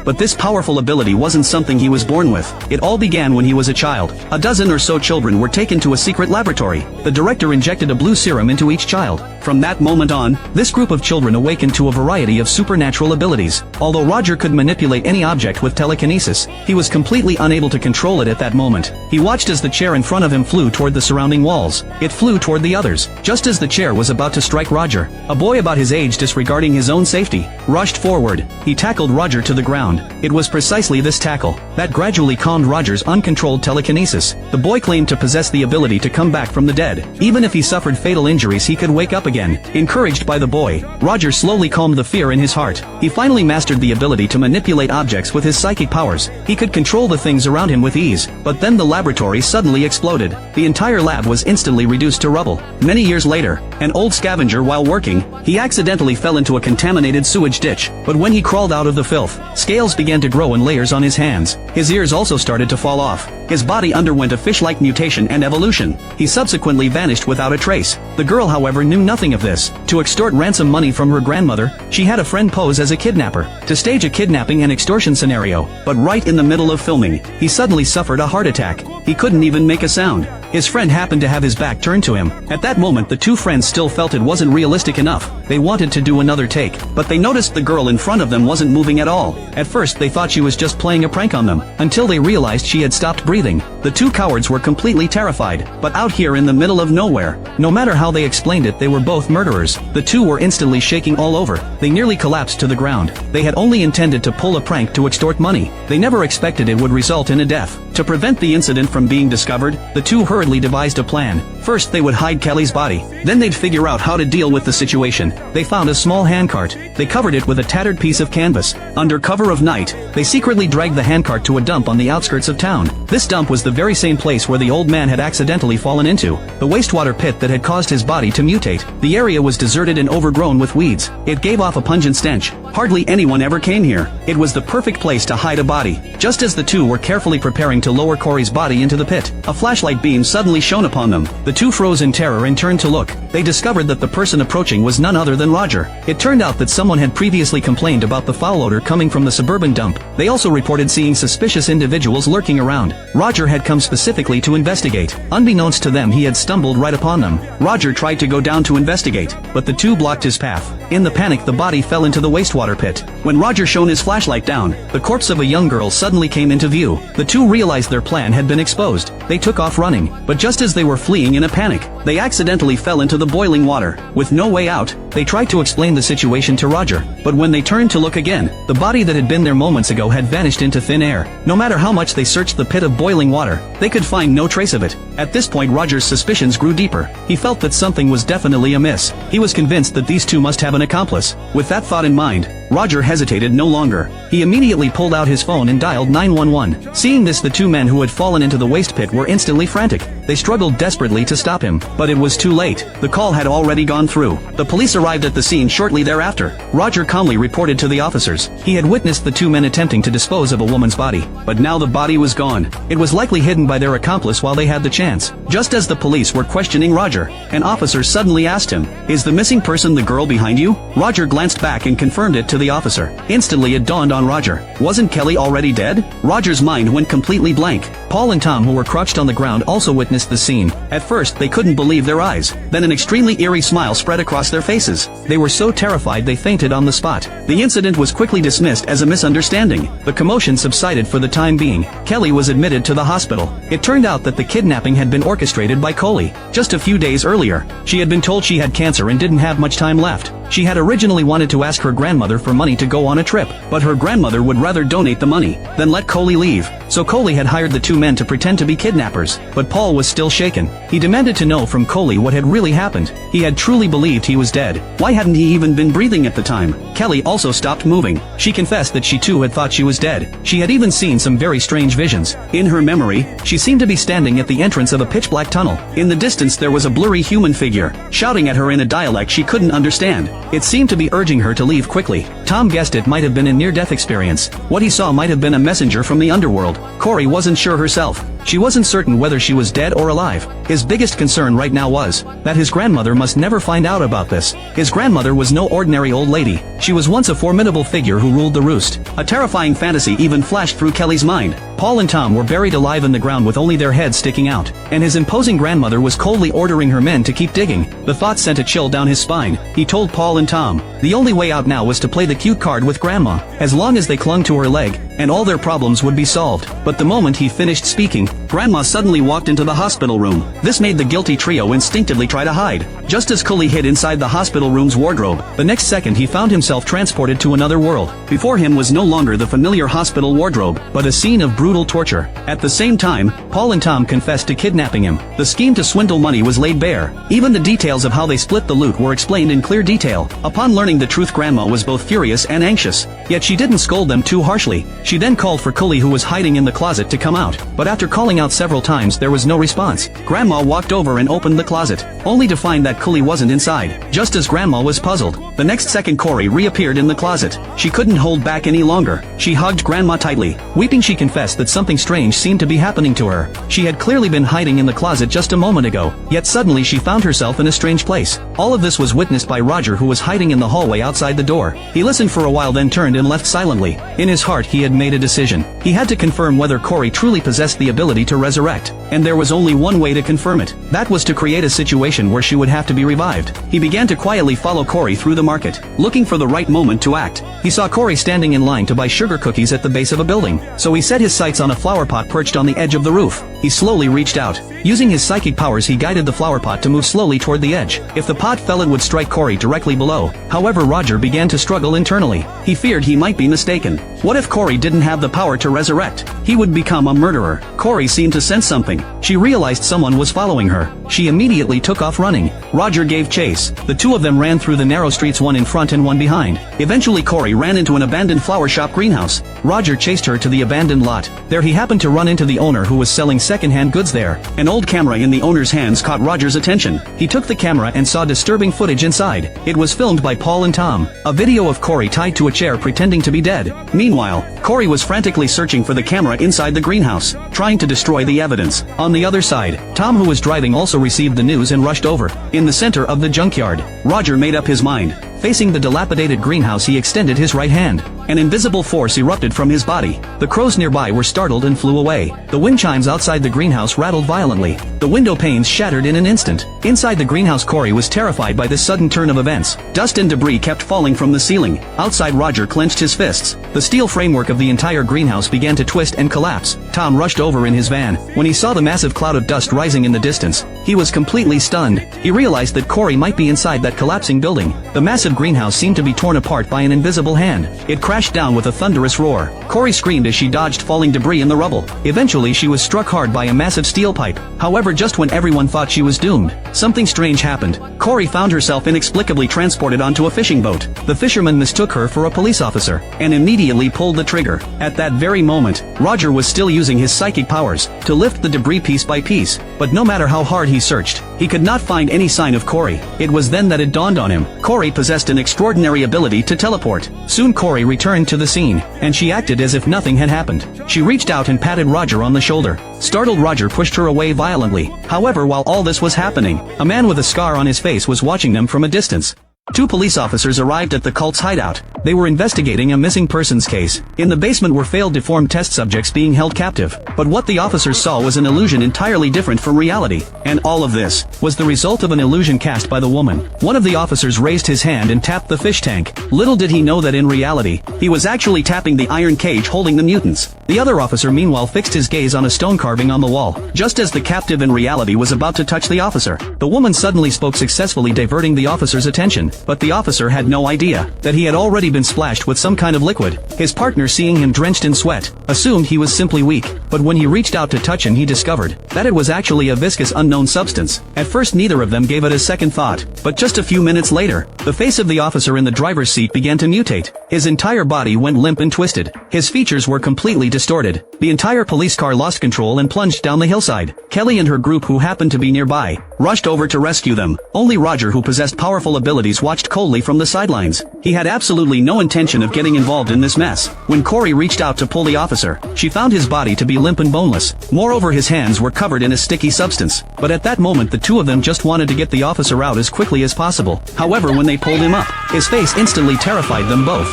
But this powerful ability wasn't something he was born with. It all began when he was a child. A dozen or so children were taken to a secret laboratory. The director injected a blue serum into each child. From that moment on, this group of children awakened to a variety of supernatural abilities. Although Roger could manipulate any object with telekinesis, he was completely unable to control it at that moment. He watched as the chair in front of him flew toward the surrounding walls. It flew toward the others. Just as the chair was about to strike Roger, a boy about his age, disregarding his own safety, rushed forward. He tackled Roger to the ground. It was precisely this tackle that gradually calmed Roger's uncontrolled telekinesis. The boy claimed to possess the ability to come back from the dead. Even if he suffered fatal injuries, he could wake up again. Encouraged by the boy, Roger slowly calmed the fear in his heart. He finally mastered the ability to manipulate objects with his psychic powers. He could control the things around him with ease. But then the laboratory suddenly exploded. The entire lab was instantly reduced to rubble. Many years later, an old scavenger, while working, he accidentally fell into a contaminated sewage ditch. But when he crawled out of the filth, scales began to grow in layers on his hands. His ears also started to fall off. His body underwent a fish-like mutation and evolution. He subsequently vanished without a trace. The girl, however, knew nothing of this. To extort ransom money from her grandmother, she had a friend pose as a kidnapper to stage a kidnapping and extortion scenario. But right in the middle of filming, he suddenly suffered a heart attack. He couldn't even make a sound. His friend happened to have his back turned to him. At that moment, the two friends still felt it wasn't realistic enough. They wanted to do another take, but they noticed the girl in front of them wasn't moving at all. At first they thought she was just playing a prank on them, until they realized she had stopped breathing. The two cowards were completely terrified. But out here in the middle of nowhere, no matter how they explained it, they were both murderers. The two were instantly shaking all over. They nearly collapsed to the ground. They had only intended to pull a prank to extort money. They never expected it would result in a death. To prevent the incident from being discovered, the two hurriedly devised a plan. First they would hide Kelly's body. Then they'd figure out how to deal with the situation. They found a small handcart. They covered it with a tattered piece of canvas. Under cover of night, they secretly dragged the handcart to a dump on the outskirts of town. This dump was the very same place where the old man had accidentally fallen into, the wastewater pit that had caused his body to mutate. The area was deserted and overgrown with weeds. It gave off a pungent stench. Hardly anyone ever came here. It was the perfect place to hide a body. Just as the two were carefully preparing to lower Corey's body into the pit, a flashlight beam suddenly shone upon them. The two froze in terror and turned to look. They discovered that the person approaching was none other than Roger. It turned out that someone had previously complained about the foul odor coming from the suburban dump. They also reported seeing suspicious individuals lurking around. Roger had come specifically to investigate. Unbeknownst to them, he had stumbled right upon them. Roger tried to go down to investigate, but the two blocked his path. In the panic, the body fell into the wastewater pit. When Roger shone his flashlight down, the corpse of a young girl suddenly came into view. The two realized their plan had been exposed. They took off running, but just as they were fleeing in a panic, they accidentally fell into the boiling water. With no way out, they tried to explain the situation to Roger, but when they turned to look again, the body that had been there moments ago had vanished into thin air. No matter how much they searched the pit of boiling water, they could find no trace of it. At this point, Roger's suspicions grew deeper. He felt that something was definitely amiss. He was convinced that these two must have an accomplice. With that thought in mind, Roger hesitated no longer. He immediately pulled out his phone and dialed 911. Seeing this, the two men who had fallen into the waste pit were instantly frantic. They struggled desperately to stop him, but it was too late. The call had already gone through. The police arrived at the scene shortly thereafter. Roger calmly reported to the officers. He had witnessed the two men attempting to dispose of a woman's body, but now the body was gone. It was likely hidden by their accomplice while they had the chance. Just as the police were questioning Roger, an officer suddenly asked him, "Is the missing person the girl behind you?" Roger glanced back and confirmed it to the officer. Instantly it dawned on Roger. Wasn't Kelly already dead? Roger's mind went completely blank. Paul and Tom, who were crouched on the ground, also witnessed the scene. At first they couldn't believe their eyes. Then an extremely eerie smile spread across their faces. They were so terrified they fainted on the spot. The incident was quickly dismissed as a misunderstanding. The commotion subsided for the time being. Kelly was admitted to the hospital. It turned out that the kidnapping had been orchestrated by Coley. Just a few days earlier, she had been told she had cancer and didn't have much time left. She had originally wanted to ask her grandmother for money to go on a trip, but her grandmother would rather donate the money than let Coley leave. So Coley had hired the two men to pretend to be kidnappers. But Paul was still shaken. He demanded to know from Coley what had really happened. He had truly believed he was dead. Why hadn't he even been breathing at the time? Kelly also stopped moving. She confessed that she too had thought she was dead. She had even seen some very strange visions. In her memory, she seemed to be standing at the entrance of a pitch-black tunnel. In the distance there was a blurry human figure, shouting at her in a dialect she couldn't understand. It seemed to be urging her to leave quickly. Tom guessed it might have been a near-death experience. What he saw might have been a messenger from the underworld. Corey wasn't sure herself. She wasn't certain whether she was dead or alive. His biggest concern right now was that his grandmother must never find out about this. His grandmother was no ordinary old lady. She was once a formidable figure who ruled the roost. A terrifying fantasy even flashed through Kelly's mind. Paul and Tom were buried alive in the ground with only their heads sticking out, and his imposing grandmother was coldly ordering her men to keep digging. The thought sent a chill down his spine. He told Paul and Tom the only way out now was to play the cute card with Grandma, as long as they clung to her leg, and all their problems would be solved. But the moment he finished speaking, Grandma suddenly walked into the hospital room. This made the guilty trio instinctively try to hide. Just as Cully hid inside the hospital room's wardrobe, the next second he found himself transported to another world. Before him was no longer the familiar hospital wardrobe, but a scene of brutal torture. At the same time, Paul and Tom confessed to kidnapping him. The scheme to swindle money was laid bare. Even the details of how they split the loot were explained in clear detail. Upon learning the truth, Grandma was both furious and anxious. Yet she didn't scold them too harshly. She then called for Cully, who was hiding in the closet, to come out. But after calling out several times, there was no response. Grandma walked over and opened the closet, only to find that Cully wasn't inside. Just as Grandma was puzzled, the next second Corey reappeared in the closet. She couldn't hold back any longer. She hugged Grandma tightly. Weeping, she confessed that something strange seemed to be happening to her. She had clearly been hiding in the closet just a moment ago, yet suddenly she found herself in a strange place. All of this was witnessed by Roger, who was hiding in the hallway outside the door. He listened for a while, then turned and left silently. In his heart he had made a decision. He had to confirm whether Corey truly possessed the ability to resurrect. And there was only one way to confirm it. That was to create a situation where she would have to be revived. He began to quietly follow Corey through the market, looking for the right moment to act. He saw Corey standing in line to buy sugar cookies at the base of a building, so he set his sights on a flower pot perched on the edge of the roof. He slowly reached out. Using his psychic powers, he guided the flower pot to move slowly toward the edge. If the pot fell, it would strike Corey directly below. However, Roger began to struggle internally. He feared he might be mistaken. What if Corey didn't have the power to resurrect? He would become a murderer. Corey seemed to sense something. She realized someone was following her. She immediately took off running. Roger gave chase. The two of them ran through the narrow streets, one in front and one behind. Eventually Corey ran into an abandoned flower shop greenhouse. Roger chased her to the abandoned lot. There he happened to run into the owner, who was selling second-hand goods there. An old camera in the owner's hands caught Roger's attention. He took the camera and saw disturbing footage inside. It was filmed by Paul and Tom. A video of Corey tied to a chair pretending to be dead. Meanwhile, Corey was frantically searching for the camera inside the greenhouse, trying to destroy the evidence. On the other side, Tom, who was driving, also received the news and rushed over. In the center of the junkyard, Roger made up his mind. Facing the dilapidated greenhouse, he extended his right hand. An invisible force erupted from his body. The crows nearby were startled and flew away. The wind chimes outside the greenhouse rattled violently. The window panes shattered in an instant. Inside the greenhouse, Corey was terrified by this sudden turn of events. Dust and debris kept falling from the ceiling. Outside, Roger clenched his fists. The steel framework of the entire greenhouse began to twist and collapse. Tom rushed over in his van. When he saw the massive cloud of dust rising in the distance, he was completely stunned. He realized that Corey might be inside that collapsing building. The massive greenhouse seemed to be torn apart by an invisible hand. It crashed down with a thunderous roar. Corey screamed as she dodged falling debris in the rubble. Eventually she was struck hard by a massive steel pipe. However, just when everyone thought she was doomed, something strange happened. Corey found herself inexplicably transported onto a fishing boat. The fisherman mistook her for a police officer, and immediately pulled the trigger. At that very moment, Roger was still using his psychic powers to lift the debris piece by piece, but no matter how hard he searched, he could not find any sign of Corey. It was then that it dawned on him. Corey possessed an extraordinary ability to teleport. Soon Corey returned to the scene, and she acted as if nothing had happened. She reached out and patted Roger on the shoulder. Startled, Roger pushed her away violently. However, while all this was happening, a man with a scar on his face was watching them from a distance. Two police officers arrived at the cult's hideout. They were investigating a missing persons case. In the basement were failed deformed test subjects being held captive. But what the officers saw was an illusion entirely different from reality. And all of this was the result of an illusion cast by the woman. One of the officers raised his hand and tapped the fish tank. Little did he know that in reality, he was actually tapping the iron cage holding the mutants. The other officer meanwhile fixed his gaze on a stone carving on the wall. Just as the captive in reality was about to touch the officer, the woman suddenly spoke, successfully diverting the officer's attention. But the officer had no idea that he had already been splashed with some kind of liquid. His partner, seeing him drenched in sweat, assumed he was simply weak. But when he reached out to touch him, he discovered that it was actually a viscous unknown substance. At first neither of them gave it a second thought, but just a few minutes later, the face of the officer in the driver's seat began to mutate. His entire body went limp and twisted. His features were completely distorted. The entire police car lost control and plunged down the hillside. Kelly and her group, who happened to be nearby, rushed over to rescue them. Only Roger, who possessed powerful abilities, watched coldly from the sidelines. He had absolutely no intention of getting involved in this mess. When Corey reached out to pull the officer, she found his body to be limp and boneless. Moreover, his hands were covered in a sticky substance. But at that moment the two of them just wanted to get the officer out as quickly as possible. However, when they pulled him up, his face instantly terrified them both.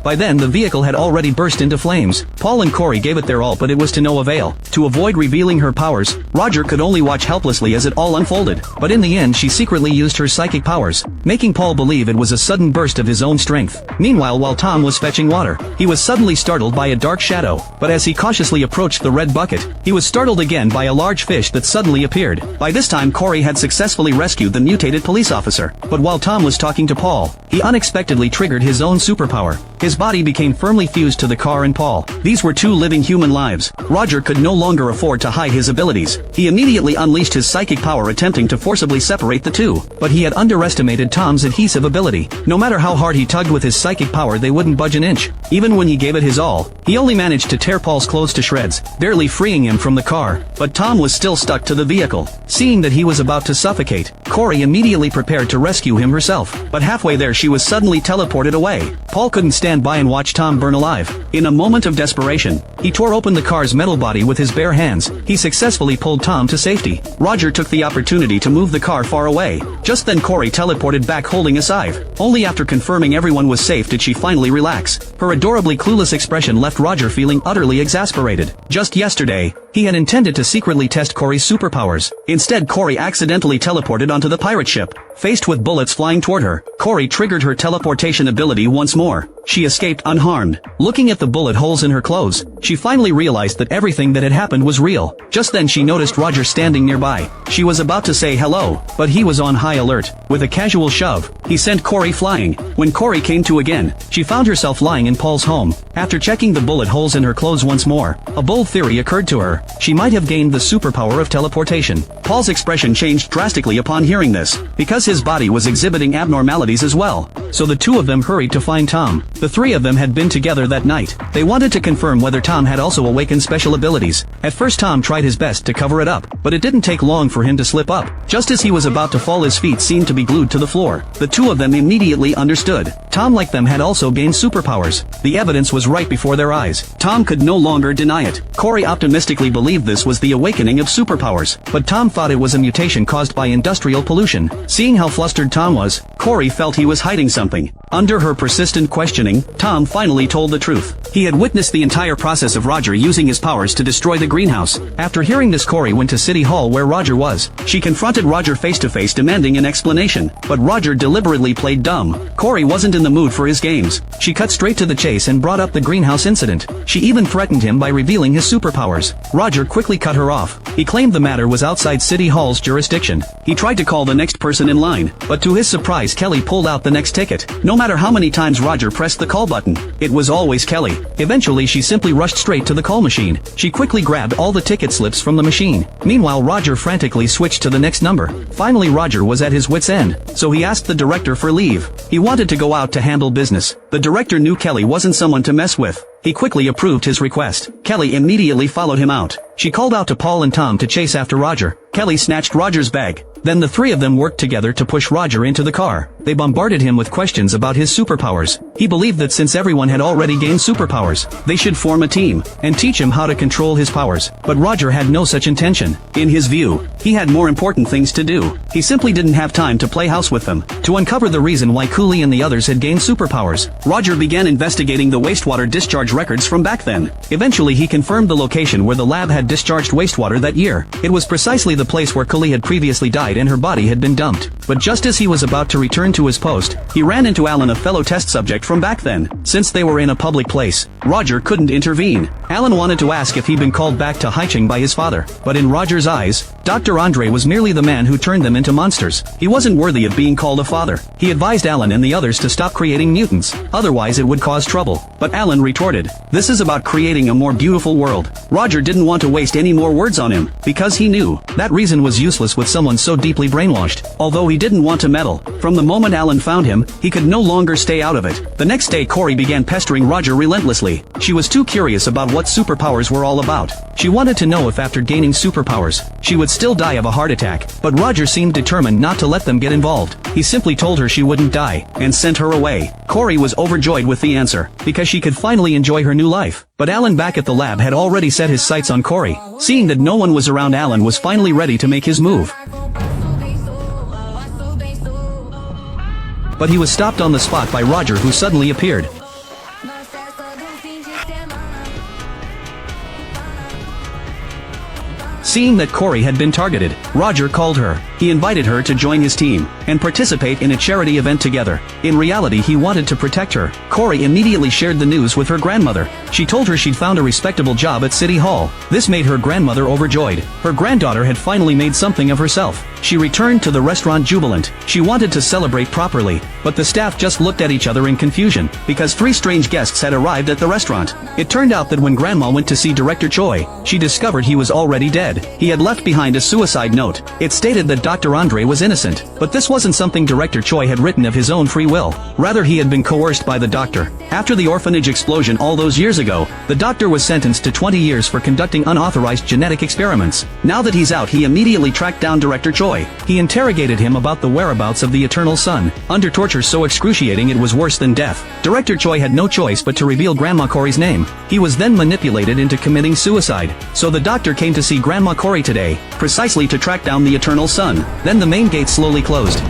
By then the vehicle had already burst into flames. Paul and Corey gave it their all, but it was to no avail. To avoid revealing her powers, Roger could only watch helplessly as it all unfolded. But in the end she secretly used her psychic powers, making Paul believe it was a sudden burst of his own strength. Meanwhile, while Tom was fetching water, he was suddenly startled by a dark shadow. But as he cautiously approached the red bucket, he was startled again by a large fish that suddenly appeared. By this time Corey had successfully rescued the mutated police officer. But while Tom was talking to Paul, he unexpectedly triggered his own superpower. His body became firmly fused to the car and Paul. These were two living human lives. Roger could no longer afford to hide his abilities. He immediately unleashed his psychic power, attempting to forcibly separate the two. But he had underestimated Tom's adhesive ability. No matter how hard he tugged with his psychic power, they wouldn't budge an inch. Even when he gave it his all, he only managed to tear Paul's clothes to shreds, barely freeing him from the car. But Tom was still stuck to the vehicle. Seeing that he was about to suffocate, Corey immediately prepared to rescue him herself. But halfway there she was suddenly teleported away. Paul couldn't stand by and watch Tom burn alive. In a moment of desperation, he tore open the car's metal body with his bare hands. He successfully pulled Tom to safety. Roger took the opportunity to move the car far away. Just then Corey teleported back holding a scythe. Only after confirming everyone was safe did she finally relax. Her adorably clueless expression left Roger feeling utterly exasperated. Just yesterday, he had intended to secretly test Corey's superpowers. Instead, Corey accidentally teleported onto the pirate ship. Faced with bullets flying toward her, Corey triggered her teleportation ability once more. She escaped unharmed. Looking at the bullet holes in her clothes, she finally realized that everything that had happened was real. Just then she noticed Roger standing nearby. She was about to say hello, but he was on high alert. With a casual shove, he sent Corey flying. When Corey came to again, she found herself lying in Paul's home. After checking the bullet holes in her clothes once more, a bold theory occurred to her. She might have gained the superpower of teleportation. Paul's expression changed drastically upon hearing this, because his body was exhibiting abnormalities as well. So the two of them hurried to find Tom. The three of them had been together that night. They wanted to confirm whether Tom had also awakened special abilities. At first Tom tried his best to cover it up, but it didn't take long for him to slip up. Just as he was about to fall, his feet seemed to be glued to the floor. The two of them immediately understood. Tom, like them, had also gained superpowers. The evidence was right before their eyes. Tom could no longer deny it. Corey optimistically believed this was the awakening of superpowers, but Tom thought it was a mutation caused by industrial pollution. Seeing how flustered Tom was, Corey felt he was hiding something. Under her persistent questioning, Tom finally told the truth. He had witnessed the entire process of Roger using his powers to destroy the greenhouse. After hearing this, Corey went to City Hall where Roger was. She confronted Roger face to face, demanding an explanation, but Roger deliberately played dumb. Corey wasn't in the mood for his games. She cut straight to the chase and brought up the greenhouse incident. She even threatened him by revealing his superpowers. Roger quickly cut her off. He claimed the matter was outside City Hall's jurisdiction. He tried to call the next person in line, but to his surprise Kelly pulled out the next ticket. No matter how many times Roger pressed the call button, it was always Kelly. Eventually she simply rushed straight to the call machine. She quickly grabbed all the ticket slips from the machine. Meanwhile Roger frantically switched to the next number. Finally Roger was at his wit's end, so he asked the director for leave. He wanted to go out to handle business. The director knew Kelly wasn't someone to mess with. He quickly approved his request. Kelly immediately followed him out. She called out to Paul and Tom to chase after Roger. Kelly snatched Roger's bag. Then the three of them worked together to push Roger into the car. They bombarded him with questions about his superpowers. He believed that since everyone had already gained superpowers, they should form a team and teach him how to control his powers. But Roger had no such intention. In his view, he had more important things to do. He simply didn't have time to play house with them. To uncover the reason why Cooley and the others had gained superpowers, Roger began investigating the wastewater discharge records from back then. Eventually he confirmed the location where the lab had discharged wastewater that year. It was precisely the place where Cooley had previously died and her body had been dumped. But just as he was about to return to his post, he ran into Alan, a fellow test subject from back then. Since they were in a public place, Roger couldn't intervene. Alan wanted to ask if he'd been called back to Haicheng by his father, but in Roger's eyes, Dr. Andre was merely the man who turned them into monsters. He wasn't worthy of being called a father. He advised Alan and the others to stop creating mutants, otherwise it would cause trouble. But Alan retorted, "This is about creating a more beautiful world." Roger didn't want to waste any more words on him, because he knew that reason was useless with someone so deeply brainwashed. Although he didn't want to meddle, from the moment Alan found him, he could no longer stay out of it. The next day Corey began pestering Roger relentlessly. She was too curious about what superpowers were all about. She wanted to know if after gaining superpowers, she would still die of a heart attack, but Roger seemed determined not to let them get involved. He simply told her she wouldn't die, and sent her away. Corey was overjoyed with the answer, because she could finally enjoy her new life. But Alan back at the lab had already set his sights on Corey. Seeing that no one was around, Alan was finally ready to make his move. But he was stopped on the spot by Roger, who suddenly appeared. Seeing that Corey had been targeted, Roger called her. He invited her to join his team and participate in a charity event together. In reality, he wanted to protect her. Corey immediately shared the news with her grandmother. She told her she'd found a respectable job at City Hall. This made her grandmother overjoyed. Her granddaughter had finally made something of herself. She returned to the restaurant jubilant. She wanted to celebrate properly, but the staff just looked at each other in confusion, because 3 strange guests had arrived at the restaurant. It turned out that when Grandma went to see Director Choi, she discovered he was already dead. He had left behind a suicide note. It stated that Dr. Andre was innocent, but this wasn't something Director Choi had written of his own free will. Rather, he had been coerced by the doctor. After the orphanage explosion all those years ago, the doctor was sentenced to 20 years for conducting unauthorized genetic experiments. Now that he's out, he immediately tracked down Director Choi. He interrogated him about the whereabouts of the Eternal Sun, under torture so excruciating it was worse than death. Director Choi had no choice but to reveal Grandma Corey's name. He was then manipulated into committing suicide. So the doctor came to see Grandma Corey today, precisely to track down the Eternal Sun. Then the main gate slowly closed.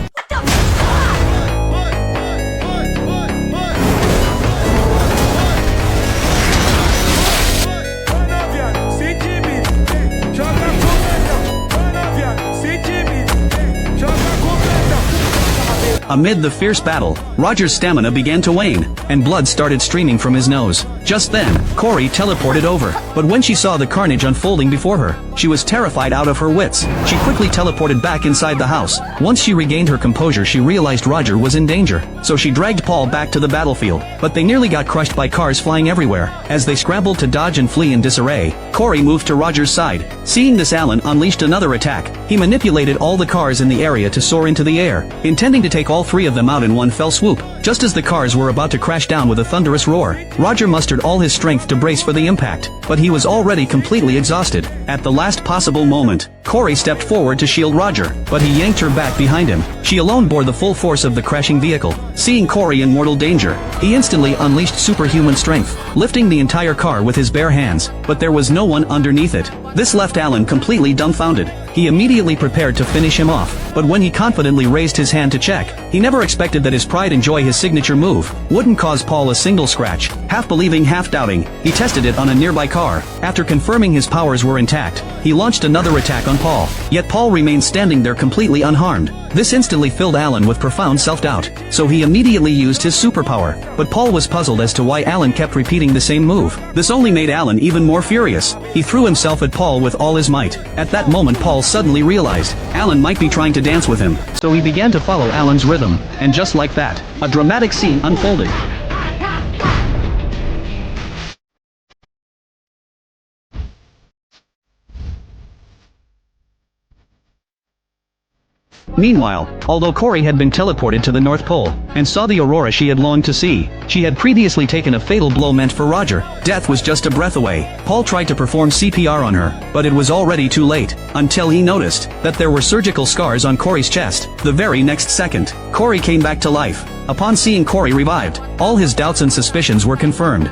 Amid the fierce battle, Roger's stamina began to wane, and blood started streaming from his nose. Just then, Corey teleported over, but when she saw the carnage unfolding before her, she was terrified out of her wits. She quickly teleported back inside the house. Once she regained her composure, she realized Roger was in danger, so she dragged Paul back to the battlefield, but they nearly got crushed by cars flying everywhere. As they scrambled to dodge and flee in disarray, Corey moved to Roger's side. Seeing this, Alan unleashed another attack. He manipulated all the cars in the area to soar into the air, intending to take all 3 of them out in one fell swoop. Just as the cars were about to crash down with a thunderous roar, Roger mustered all his strength to brace for the impact, but he was already completely exhausted. At the last possible moment, Corey stepped forward to shield Roger, but he yanked her back behind him. She alone bore the full force of the crashing vehicle. Seeing Corey in mortal danger, he instantly unleashed superhuman strength, lifting the entire car with his bare hands, but there was no one underneath it. This left Alan completely dumbfounded. He immediately prepared to finish him off, but when he confidently raised his hand to check, he never expected that his pride and joy, his signature move, wouldn't cause Paul a single scratch. Half believing, half doubting, he tested it on a nearby car. After confirming his powers were intact, he launched another attack on Paul. Yet Paul remained standing there completely unharmed. This instantly filled Alan with profound self-doubt, so he immediately used his superpower. But Paul was puzzled as to why Alan kept repeating the same move. This only made Alan even more furious. He threw himself at Paul with all his might. At that moment, Paul suddenly realized Alan might be trying to dance with him, so he began to follow Alan's rhythm, and just like that, a dramatic scene unfolded. Meanwhile, although Corey had been teleported to the North Pole, and saw the aurora she had longed to see, she had previously taken a fatal blow meant for Roger. Death was just a breath away. Paul tried to perform CPR on her, but it was already too late, until he noticed that there were surgical scars on Corey's chest. The very next second, Corey came back to life. Upon seeing Corey revived, all his doubts and suspicions were confirmed.